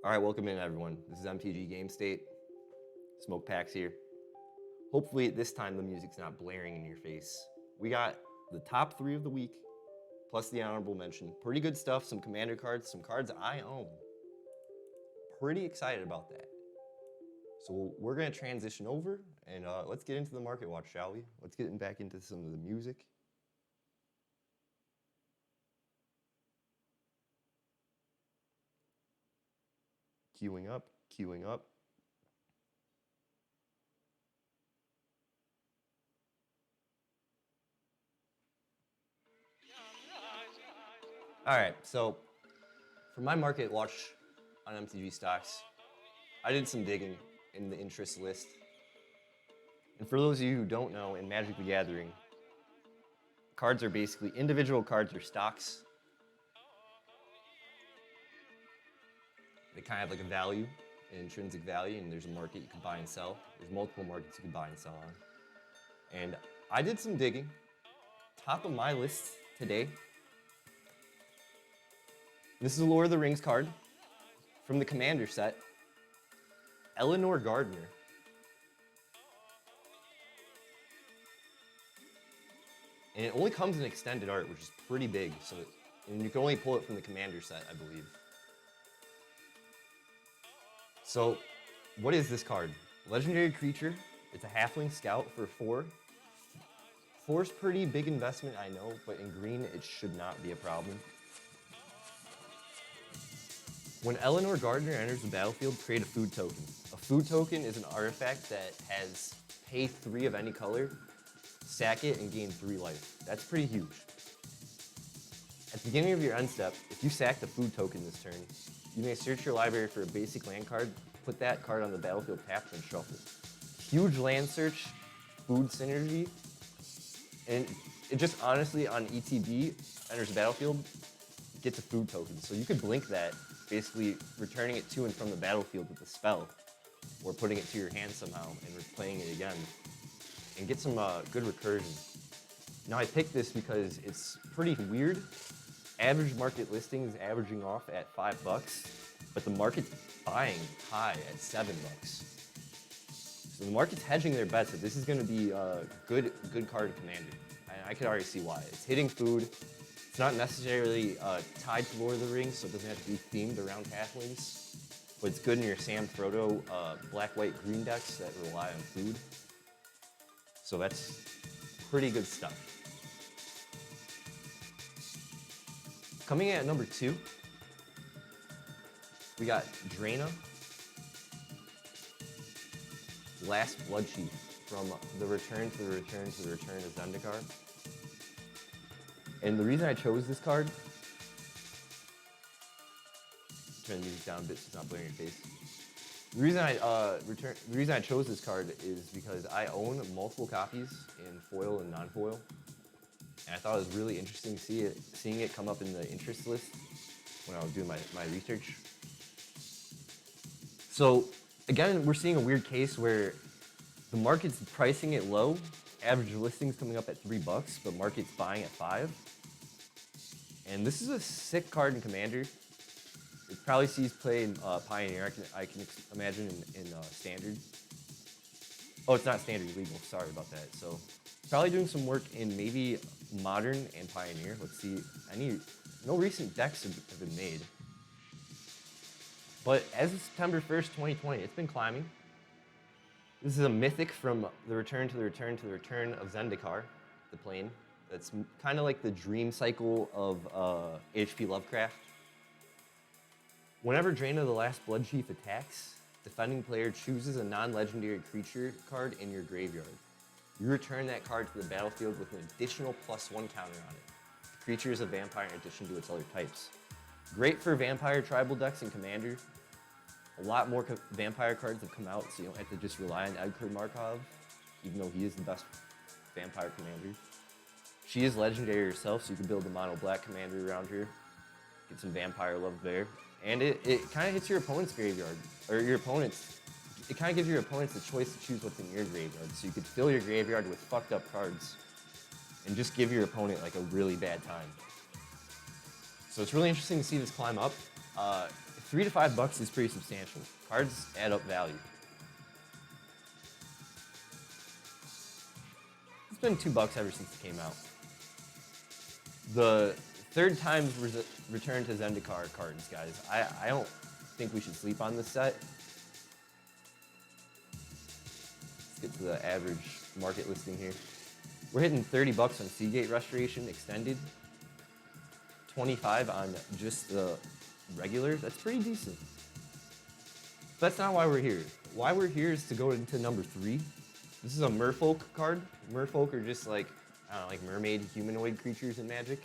All right, welcome in everyone. This is MTG Game State. Smoke Packs here. Hopefully this time the music's not blaring in your face. We got the top 3 of the week, plus the honorable mention. Pretty good stuff, some commander cards, some cards I own. Pretty excited about that. So we're gonna transition over and let's get into the market watch, shall we? Let's get back into some of the music. Queuing up, queuing up. All right, so for my market watch on MTG stocks, I did some digging in the interest list. And for those of you who don't know, in Magic the Gathering, cards are basically, individual cards are stocks. They kind of have like a value, an intrinsic value, and there's a market you can buy and sell. There's multiple markets you can buy and sell on. And I did some digging. Top of my list today, this is a Lord of the Rings card from the Commander set, Eleanor Gardner. And it only comes in extended art, which is pretty big. And you can only pull it from the Commander set, I believe. So, what is this card? Legendary creature. It's a halfling scout for 4. 4's pretty big investment, I know, but in green, it should not be a problem. When Eleanor Gardner enters the battlefield, create a food token. A food token is an artifact that has pay 3 of any color, sack it, and gain 3 life. That's pretty huge. At the beginning of your end step, if you sack the food token this turn, you may search your library for a basic land card, put that card on the battlefield tapped, and shuffle. Huge land search, food synergy, and it just honestly on ETB, enters the battlefield, gets a food token. So you could blink that, basically returning it to and from the battlefield with a spell, or putting it to your hand somehow and replaying it again, and get some good recursion. Now I picked this because it's pretty weird. Average market listing is averaging off at $5, but the market's buying high at $7. So the market's hedging their bets that this is going to be a good card in Commander. And I could already see why. It's hitting food. It's not necessarily tied to Lord of the Rings, so it doesn't have to be themed around halflings. But it's good in your Sam Frodo black, white, green decks that rely on food. So that's pretty good stuff. Coming in at number 2, we got Draina, Last Blood Chief, from the Return to the Return to the Return of Zendikar. And the reason I chose this card, turn the music down a bit so it's not blaring your face. The reason I chose this card is because I own multiple copies in foil and non-foil. And I thought it was really interesting seeing it come up in the interest list when I was doing my research. So again, we're seeing a weird case where the market's pricing it low, average listings coming up at $3, but market's buying at 5. And this is a sick card in Commander. It probably sees play in Pioneer, I can imagine in Standard. Oh, it's not Standard, legal, sorry about that. So probably doing some work in maybe Modern and Pioneer. Let's see, no recent decks have been made. But as of September 1st, 2020, it's been climbing. This is a mythic from the Return to the Return to the Return of Zendikar, the plane. That's kind of like the dream cycle of H.P. Lovecraft. Whenever Draina the Last Blood Chief attacks, defending player chooses a non-legendary creature card in your graveyard. You return that card to the battlefield with an additional +1 counter on it. The creature is a vampire in addition to its other types. Great for vampire tribal decks in Commander. A lot more vampire cards have come out, so you don't have to just rely on Edgar Markov, even though he is the best vampire commander. She is legendary herself, so you can build a mono black commander around her. Get some vampire love there. And it kind of hits your opponent's graveyard, or it kind of gives your opponents the choice to choose what's in your graveyard. So you could fill your graveyard with fucked up cards and just give your opponent like a really bad time. So it's really interesting to see this climb up. $3 to $5 is pretty substantial. Cards add up value. It's been $2 ever since it came out. The third time's return to Zendikar cards, guys. I don't think we should sleep on this set. Let's get to the average market listing here. We're hitting $30 on Seagate Restoration Extended, 25 on just the regular. That's pretty decent. But that's not why we're here. Why we're here is to go into number 3. This is a merfolk card. Merfolk are just like, I don't know, like mermaid humanoid creatures in Magic.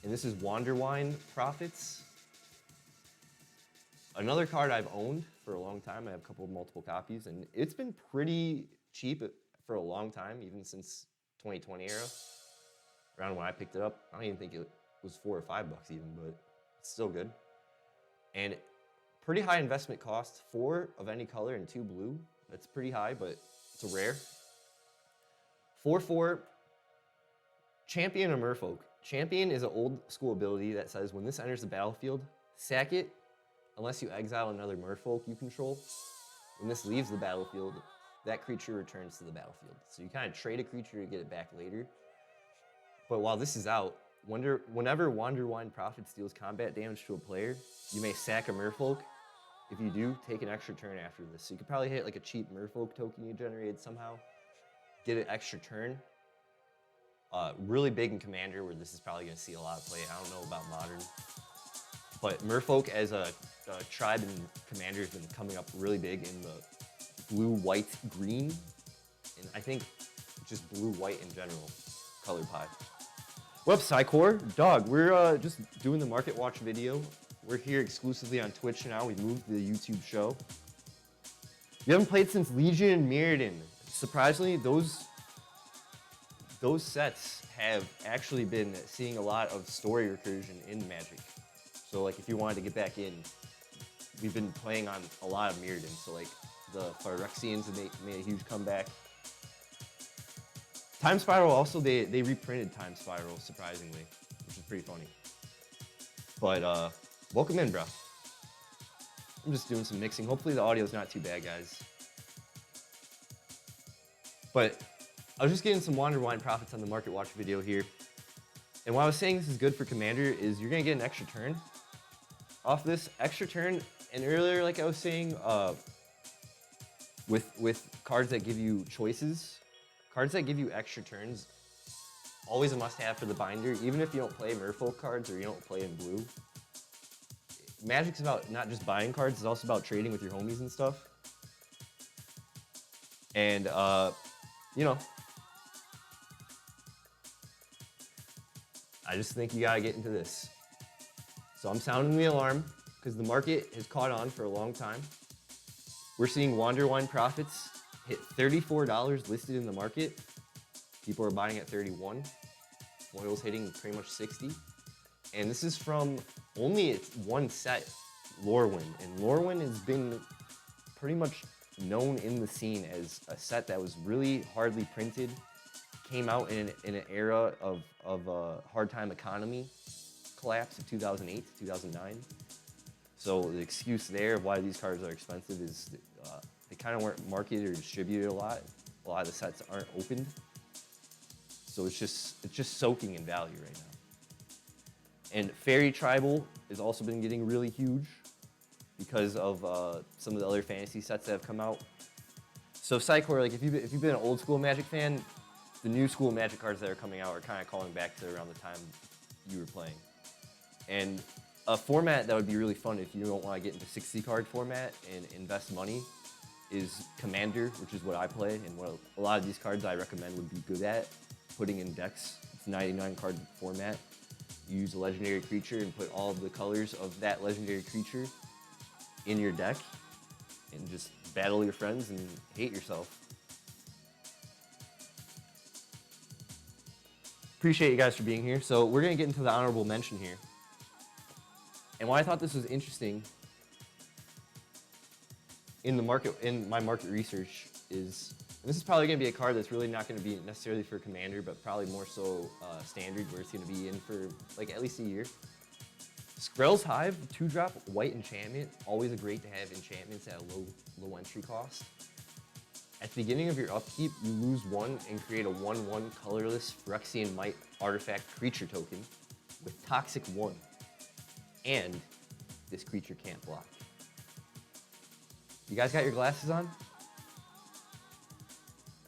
And this is Wanderwine Prophets. Another card I've owned for a long time. I have multiple copies, and it's been pretty cheap for a long time, even since 2020 era. Around when I picked it up, I don't even think it was $4 or $5 even, but it's still good. And pretty high investment cost, 4 of any color and 2 blue. That's pretty high, but it's a rare. 4/4, Champion of Merfolk. Champion is an old school ability that says when this enters the battlefield, sack it unless you exile another merfolk you control. When this leaves the battlefield, that creature returns to the battlefield. So you kind of trade a creature to get it back later. But while this is out, whenever Wanderwine Prophet deals combat damage to a player, you may sack a merfolk. If you do, take an extra turn after this. So you could probably hit like a cheap merfolk token you generated somehow, get an extra turn. Really big in Commander, where this is probably going to see a lot of play. I don't know about Modern. But merfolk as a tribe in Commander has been coming up really big in the blue, white, green, and I think just blue, white in general, color pie. What up, Psycor? Dog, we're just doing the Market Watch video. We're here exclusively on Twitch now. We moved the YouTube show. You haven't played since Legion and Mirrodin. Surprisingly, those sets have actually been seeing a lot of story recursion in Magic. So like if you wanted to get back in, we've been playing on a lot of Mirrodin. So like the Phyrexians have made a huge comeback. Time Spiral also, they reprinted Time Spiral, surprisingly, which is pretty funny. But welcome in, bro. I'm just doing some mixing. Hopefully the audio's not too bad, guys. But I was just getting some Wanderwine Prophets on the Market Watch video here. And why I was saying this is good for Commander is you're gonna get an extra turn off this. Extra turn, and earlier, like I was saying, with cards that give you choices, cards that give you extra turns, always a must-have for the binder, even if you don't play Merfolk cards or you don't play in blue. Magic's about not just buying cards, it's also about trading with your homies and stuff. And, you know, I just think you gotta get into this. So I'm sounding the alarm because the market has caught on for a long time. We're seeing Wanderwine Prophets hit $34 listed in the market. People are buying at 31. Oil's hitting pretty much 60. And this is from only one set, Lorwyn. And Lorwyn has been pretty much known in the scene as a set that was really hardly printed, came out in an era of hard time economy collapse of 2008 to 2009. So the excuse there of why these cards are expensive is they kind of weren't marketed or distributed a lot. A lot of the sets aren't opened. So it's just soaking in value right now. And Fairy Tribal has also been getting really huge because of some of the other fantasy sets that have come out. So Psycor, like if you've been an old school Magic fan, the new school Magic cards that are coming out are kind of calling back to around the time you were playing. And a format that would be really fun if you don't want to get into 60 card format and invest money is Commander, which is what I play, and what a lot of these cards I recommend would be good at putting in decks. It's 99 card format. You use a legendary creature and put all of the colors of that legendary creature in your deck and just battle your friends and hate yourself. Appreciate you guys for being here. So we're gonna get into the honorable mention here. And why I thought this was interesting in my market research is, and this is probably gonna be a card that's really not gonna be necessarily for Commander, but probably more so Standard, where it's gonna be in for like at least a year. Skrell's Hive, 2-drop white enchantment, always a great to have enchantments at a low entry cost. At the beginning of your upkeep, you lose 1 and create a 1/1 colorless Phyrexian Might artifact creature token with Toxic 1. And this creature can't block. You guys got your glasses on?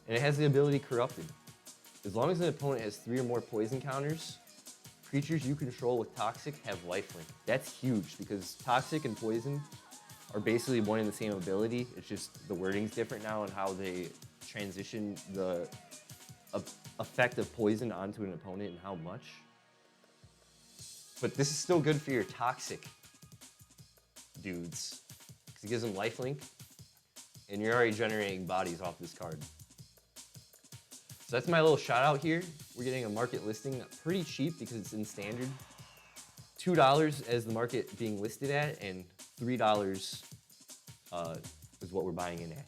And it has the ability Corrupted. As long as an opponent has 3 or more poison counters, creatures you control with Toxic have lifelink. That's huge because Toxic and Poison are basically one and the same ability. It's just the wording's different now and how they transition the effect of Poison onto an opponent and how much. But this is still good for your Toxic dudes because it gives them lifelink and you're already generating bodies off this card. So that's my little shout out here. We're getting a market listing pretty cheap because it's in standard. $2 as the market being listed at, and $3 is what we're buying in at.